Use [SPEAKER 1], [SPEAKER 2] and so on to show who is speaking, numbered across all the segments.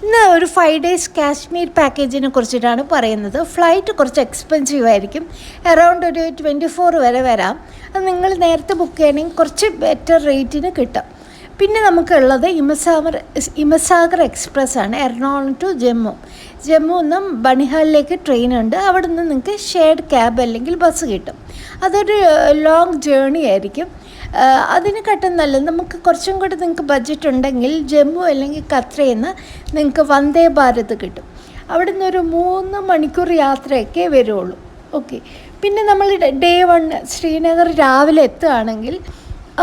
[SPEAKER 1] ഇന്ന് ഒരു 5 ഡേയ്സ് കാശ്മീർ പാക്കേജിനെ കുറിച്ചിട്ടാണ് പറയുന്നത്. ഫ്ലൈറ്റ് കുറച്ച് എക്സ്പെൻസീവ് ആയിരിക്കും, അറൗണ്ട് ഒരു 24 വരെ വരാം. അത് നിങ്ങൾ നേരത്തെ ബുക്ക് ചെയ്യണമെങ്കിൽ കുറച്ച് ബെറ്റർ റേറ്റിന് കിട്ടും. പിന്നെ നമുക്കുള്ളത് ഹിമസാഗർ എക്സ്പ്രസ് ആണ്, എറണാകുളം ടു ജമ്മു നിന്നും ബണിഹാലിലേക്ക് ട്രെയിൻ ഉണ്ട്. അവിടെ നിന്ന് നിങ്ങൾക്ക് ഷെയർഡ് ക്യാബ് അല്ലെങ്കിൽ ബസ് കിട്ടും. അതൊരു ലോങ് ജേർണി ആയിരിക്കും. അതിനെക്കാട്ടും നല്ലത് നമുക്ക് കുറച്ചും കൂടി നിങ്ങൾക്ക് ബഡ്ജറ്റ് ഉണ്ടെങ്കിൽ ജമ്മു അല്ലെങ്കിൽ കത്രയിൽ നിന്ന് നിങ്ങൾക്ക് വന്ദേ ഭാരത് കിട്ടും. അവിടെ നിന്നൊരു 3 മണിക്കൂർ യാത്രയൊക്കെ വരുള്ളൂ. ഓക്കെ. പിന്നെ നമ്മൾ ഡേ 1 ശ്രീനഗർ രാവിലെ എത്തുകയാണെങ്കിൽ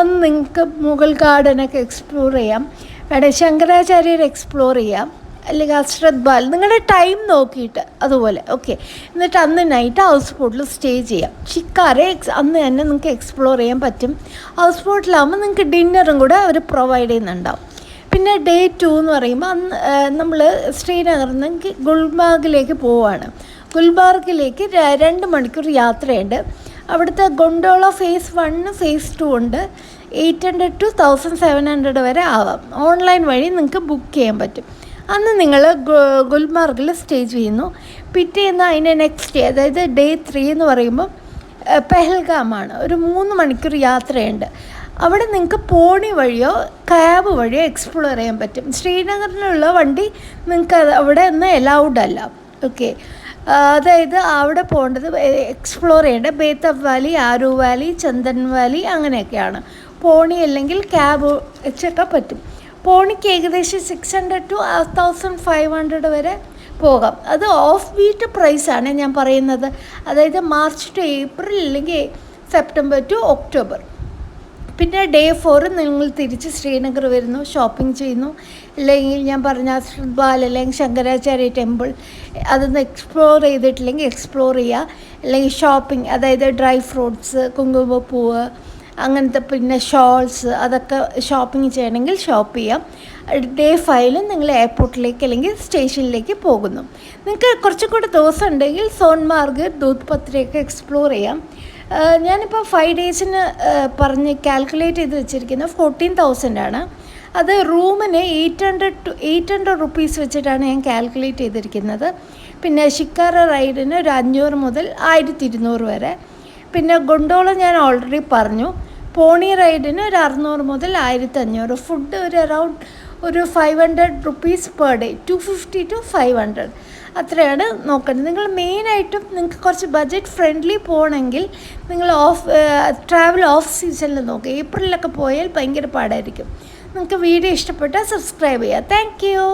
[SPEAKER 1] അന്ന് നിങ്ങൾക്ക് മുഗൾ ഗാർഡനൊക്കെ എക്സ്പ്ലോർ ചെയ്യാം, വേണമെങ്കിൽ ശങ്കരാചാര്യർ എക്സ്പ്ലോർ ചെയ്യാം, അല്ലെങ്കിൽ അസ്രത് ബാൽ നിങ്ങളുടെ ടൈം നോക്കിയിട്ട് അതുപോലെ. ഓക്കെ. എന്നിട്ട് അന്ന് നൈറ്റ് ഹൗസ് ബോട്ടിൽ സ്റ്റേ ചെയ്യാം. ഷിക്കാരെ അന്ന് തന്നെ നിങ്ങൾക്ക് എക്സ്പ്ലോർ ചെയ്യാൻ പറ്റും. ഹൗസ് ബോട്ടിലാകുമ്പോൾ നിങ്ങൾക്ക് ഡിന്നറും കൂടെ അവർ പ്രൊവൈഡ് ചെയ്യുന്നുണ്ടാവും. പിന്നെ ഡേ 2 എന്ന് പറയുമ്പോൾ അന്ന് നമ്മൾ ശ്രീനഗറിൽ നിന്ന് ഗുൽമാർഗിലേക്ക് പോവുകയാണ്. ഗുൽമാർഗിലേക്ക് 2 മണിക്കൂർ യാത്രയുണ്ട്. അവിടുത്തെ ഗൊണ്ടോള ഫേസ് 1 ഫേസ് 2 ഉണ്ട്. 800 to 1700 വരെ ആവാം. ഓൺലൈൻ വഴി നിങ്ങൾക്ക് ബുക്ക് ചെയ്യാൻ പറ്റും. അന്ന് നിങ്ങൾ ഗുൽമാർഗിൽ സ്റ്റേ ചെയ്യുന്നു. പിറ്റേന്ന് അതിൻ്റെ നെക്സ്റ്റ് ഡേ, അതായത് ഡേ 3 എന്ന് പറയുമ്പോൾ പെഹൽഗാമാണ്. ഒരു 3 മണിക്കൂർ യാത്രയുണ്ട്. അവിടെ നിങ്ങൾക്ക് പോണി വഴിയോ ക്യാബ് വഴിയോ എക്സ്പ്ലോർ ചെയ്യാൻ പറ്റും. ശ്രീനഗറിലുള്ള വണ്ടി നിങ്ങൾക്ക് അവിടെ ഒന്നും അലൗഡ് അല്ല. ഓക്കെ. അതായത് അവിടെ പോകേണ്ടത് എക്സ്പ്ലോർ ചെയ്യേണ്ടത് ബേത്തബ് വാലി, ആരു വാലി, ചന്ദൻ വാലി അങ്ങനെയൊക്കെയാണ്. പോണി അല്ലെങ്കിൽ ക്യാബ് വെച്ചൊക്കെ പറ്റും. പോണിക്ക് ഏകദേശം 600 to 1500 വരെ പോകാം. അത് ഓഫ് ബീറ്റ് പ്രൈസാണ് ഞാൻ പറയുന്നത്. അതായത് മാർച്ച് ടു ഏപ്രിൽ അല്ലെങ്കിൽ സെപ്റ്റംബർ ടു ഒക്ടോബർ. പിന്നെ ഡേ 4 നിങ്ങൾ തിരിച്ച് ശ്രീനഗർ വരുന്നു, ഷോപ്പിംഗ് ചെയ്യുന്നു, അല്ലെങ്കിൽ ഞാൻ പറഞ്ഞ അസ്രത് ബാൽ അല്ലെങ്കിൽ ശങ്കരാചാര്യ ടെമ്പിൾ അതൊന്ന് എക്സ്പ്ലോർ ചെയ്തിട്ടില്ലെങ്കിൽ എക്സ്പ്ലോർ ചെയ്യുക. അല്ലെങ്കിൽ ഷോപ്പിംഗ്, അതായത് ഡ്രൈ ഫ്രൂട്ട്സ്, കുങ്കുമപ്പൂവ് അങ്ങനത്തെ, പിന്നെ ഷോൾസ്, അതൊക്കെ ഷോപ്പിംഗ് ചെയ്യണമെങ്കിൽ ഷോപ്പ് ചെയ്യാം. ഡേ 5 നിങ്ങൾ എയർപോർട്ടിലേക്ക് അല്ലെങ്കിൽ സ്റ്റേഷനിലേക്ക് പോകുന്നു. നിങ്ങൾക്ക് കുറച്ചും കൂടെ ദിവസം ഉണ്ടെങ്കിൽ സോൺമാർഗ്, ദൂത് പത്രയൊക്കെ എക്സ്പ്ലോർ ചെയ്യാം. ഞാനിപ്പോൾ 5 ഡേയ്സിന് പറഞ്ഞ് കാൽക്കുലേറ്റ് ചെയ്ത് വെച്ചിരിക്കുന്നത് 14,000 ആണ്. അത് റൂമിന് 800 റുപ്പീസ് വെച്ചിട്ടാണ് ഞാൻ കാൽക്കുലേറ്റ് ചെയ്തിരിക്കുന്നത്. പിന്നെ ഷിക്കാര റൈഡിന് ഒരു 500 മുതൽ 1200 വരെ. പിന്നെ ഗൊണ്ടോള ഞാൻ ഓൾറെഡി പറഞ്ഞു. പോണി റൈഡിന് ഒരു 600 മുതൽ 1500. ഫുഡ് ഒരു അറൗണ്ട് ഒരു 500 റുപ്പീസ് പെർ ഡേ, 250 to 500 അത്രയാണ് നോക്കേണ്ടത്. നിങ്ങൾ മെയിനായിട്ടും നിങ്ങൾക്ക് കുറച്ച് ബഡ്ജറ്റ് ഫ്രണ്ട്ലി പോകണമെങ്കിൽ നിങ്ങൾ ട്രാവൽ ഓഫ് സീസണിൽ നോക്കുക. ഏപ്രിലൊക്കെ പോയാൽ ഭയങ്കര പാടായിരിക്കും. നിങ്ങൾക്ക് വീഡിയോ ഇഷ്ടപ്പെട്ടാൽ സബ്സ്ക്രൈബ് ചെയ്യുക. Thank you.